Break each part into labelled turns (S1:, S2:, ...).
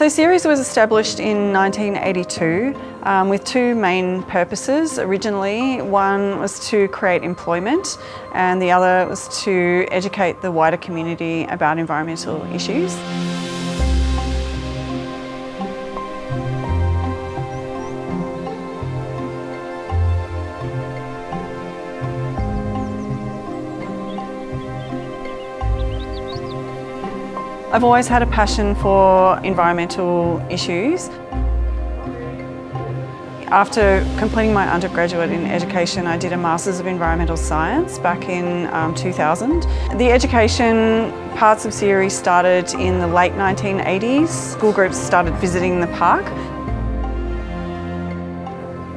S1: So CERES was established in 1982 with two main purposes. Originally, one was to create employment and the other was to educate the wider community about environmental issues. I've always had a passion for environmental issues. After completing my undergraduate in education, I did a Masters of Environmental Science back in 2000. The education parts of CERES started in the late 1980s. School groups started visiting the park.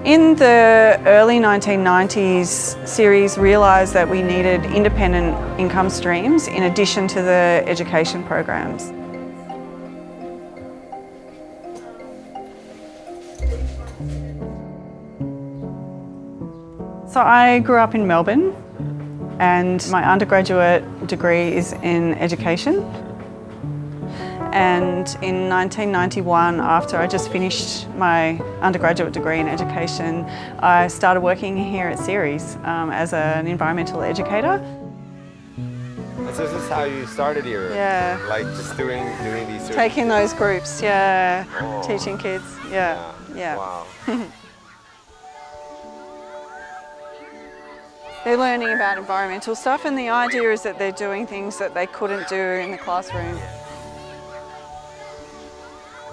S1: In the early 1990s, CERES realised that we needed independent income streams in addition to the education programs. So I grew up in Melbourne and my undergraduate degree is in education. And in 1991, after I just finished my undergraduate degree in education, I started working here at CERES as an environmental educator.
S2: So this is how you started here?
S1: Yeah.
S2: Like just doing these...
S1: Taking those groups, yeah.
S2: Oh.
S1: Teaching kids, yeah.
S2: Wow.
S1: They're learning about environmental stuff and the idea is that they're doing things that they couldn't do in the classroom.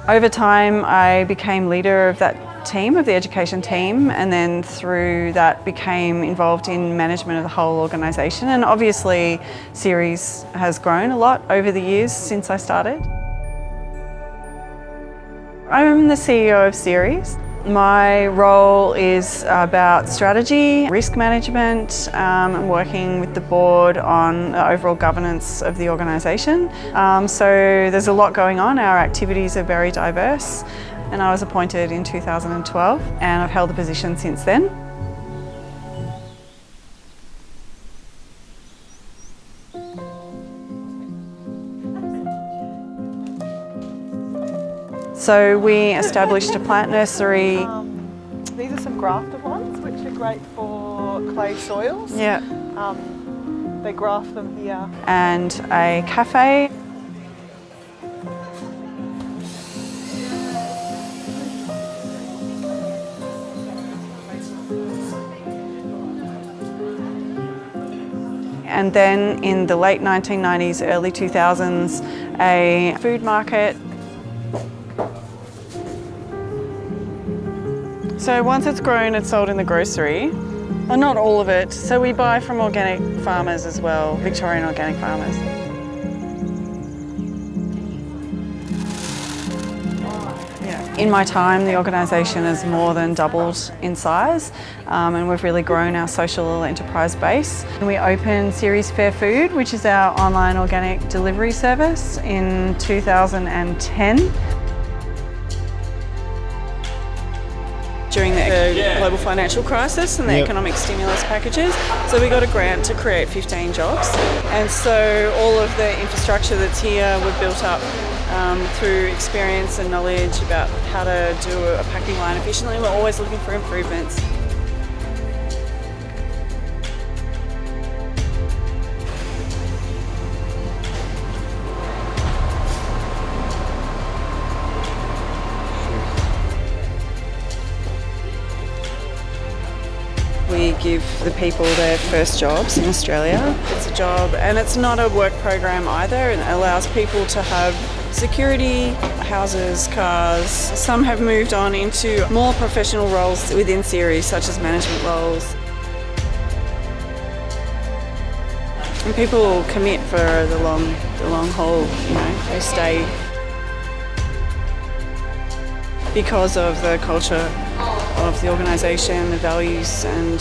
S1: Over time, I became leader of that team, of the education team, and then through that became involved in management of the whole organisation. And obviously, CERES has grown a lot over the years since I started. I'm the CEO of CERES. My role is about strategy, risk management, and working with the board on the overall governance of the organisation. So there's a lot going on. Our activities are very diverse, and I was appointed in 2012, and I've held the position since then. So we established a plant nursery.
S3: These are some grafted ones, which are great for clay soils.
S1: Yeah.
S3: They graft them here.
S1: And a cafe. And then in the late 1990s, early 2000s, a food market. So once it's grown, it's sold in the grocery. Well, not all of it. So we buy from organic farmers as well, Victorian organic farmers. Yeah. In my time, the organisation has more than doubled in size and we've really grown our social enterprise base. We opened CERES Fair Food, which is our online organic delivery service, in 2010. During the global financial crisis and the economic stimulus packages. So we got a grant to create 15 jobs. And so all of the infrastructure that's here we've built up through experience and knowledge about how to do a packing line efficiently. We're always looking for improvements. We give the people their first jobs in Australia. It's a job and it's not a work program either, and it allows people to have security, houses, cars. Some have moved on into more professional roles within CERES, such as management roles. And people commit for the long haul, you know, they stay because of the culture of the organisation, the values and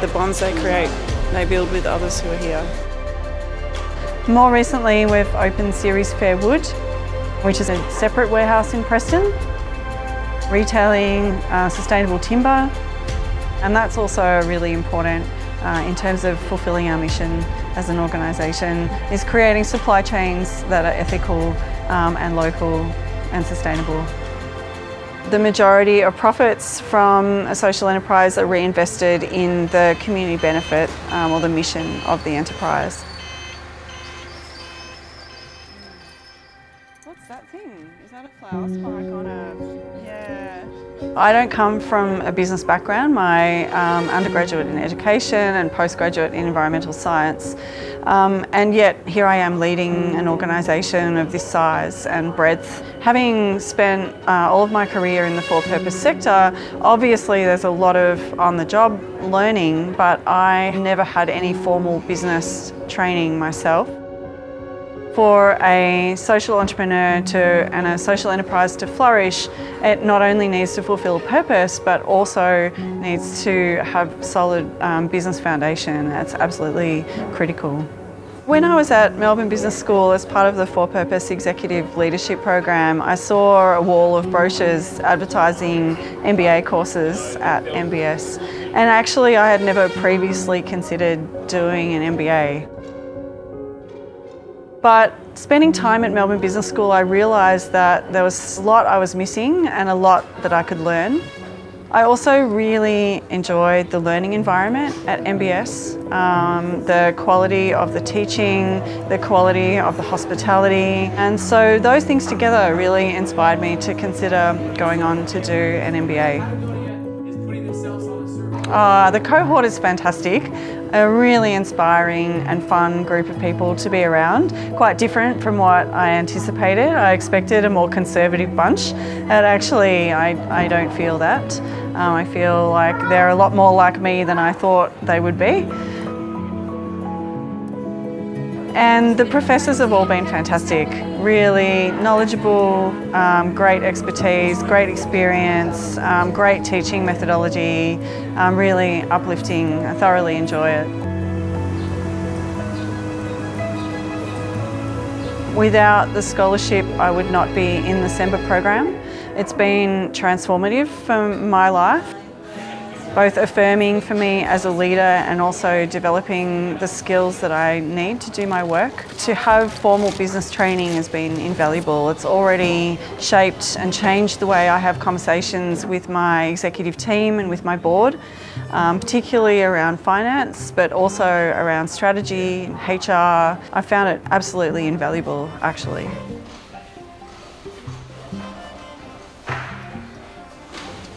S1: the bonds they create, they build with others who are here. More recently we've opened CERES Fairwood, which is a separate warehouse in Preston, retailing sustainable timber, and that's also really important in terms of fulfilling our mission as an organisation, is creating supply chains that are ethical and local and sustainable. The majority of profits from a social enterprise are reinvested in the community benefit or the mission of the enterprise. What's that thing? Is that a flower spike on a... Yeah. I don't come from a business background. My undergraduate in education and postgraduate in environmental science. And yet here I am leading an organisation of this size and breadth. Having spent all of my career in the for-purpose sector, obviously there's a lot of on-the-job learning, but I never had any formal business training myself. For a social entrepreneur and a social enterprise to flourish, it not only needs to fulfil a purpose, but also needs to have solid business foundation. That's absolutely critical. When I was at Melbourne Business School as part of the For-Purpose Executive Leadership Program, I saw a wall of brochures advertising MBA courses at MBS. And actually I had never previously considered doing an MBA. But spending time at Melbourne Business School, I realised that there was a lot I was missing and a lot that I could learn. I also really enjoyed the learning environment at MBS, the quality of the teaching, the quality of the hospitality. And so those things together really inspired me to consider going on to do an MBA. The cohort is fantastic. A really inspiring and fun group of people to be around. Quite different from what I anticipated. I expected a more conservative bunch, and actually I don't feel that. I feel like they're a lot more like me than I thought they would be. And the professors have all been fantastic, really knowledgeable, great expertise, great experience, great teaching methodology, really uplifting. I thoroughly enjoy it. Without the scholarship, I would not be in the CEMBA program. It's been transformative for my life, both affirming for me as a leader and also developing the skills that I need to do my work. To have formal business training has been invaluable. It's already shaped and changed the way I have conversations with my executive team and with my board, particularly around finance, but also around strategy, HR. I found it absolutely invaluable, actually.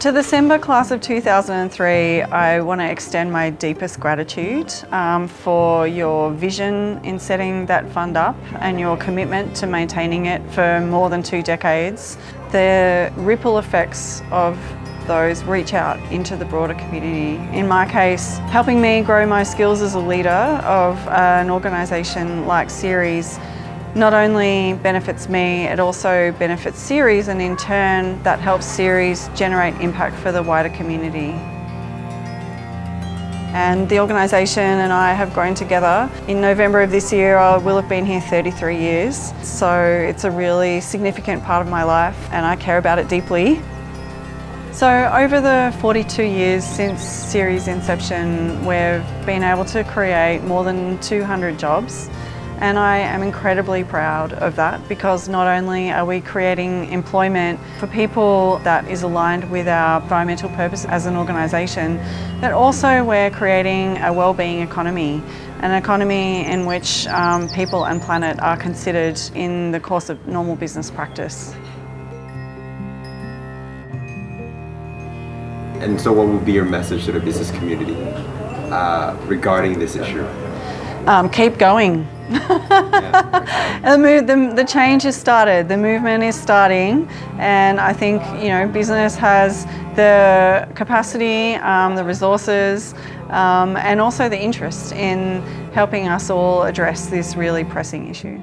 S1: To the CEMBA class of 2003, I want to extend my deepest gratitude for your vision in setting that fund up and your commitment to maintaining it for more than 2 decades. The ripple effects of those reach out into the broader community. In my case, helping me grow my skills as a leader of an organisation like CERES not only benefits me, it also benefits CERES, and in turn that helps CERES generate impact for the wider community. And the organisation and I have grown together. In November of this year I will have been here 33 years, so it's a really significant part of my life and I care about it deeply. So over the 42 years since CERES inception, we've been able to create more than 200 jobs. And I am incredibly proud of that, because not only are we creating employment for people that is aligned with our environmental purpose as an organisation, but also we're creating a wellbeing economy, an economy in which people and planet are considered in the course of normal business practice.
S2: And so what would be your message to the business community regarding this issue?
S1: Keep going. The change has started, the movement is starting, and I think business has the capacity, the resources, and also the interest in helping us all address this really pressing issue.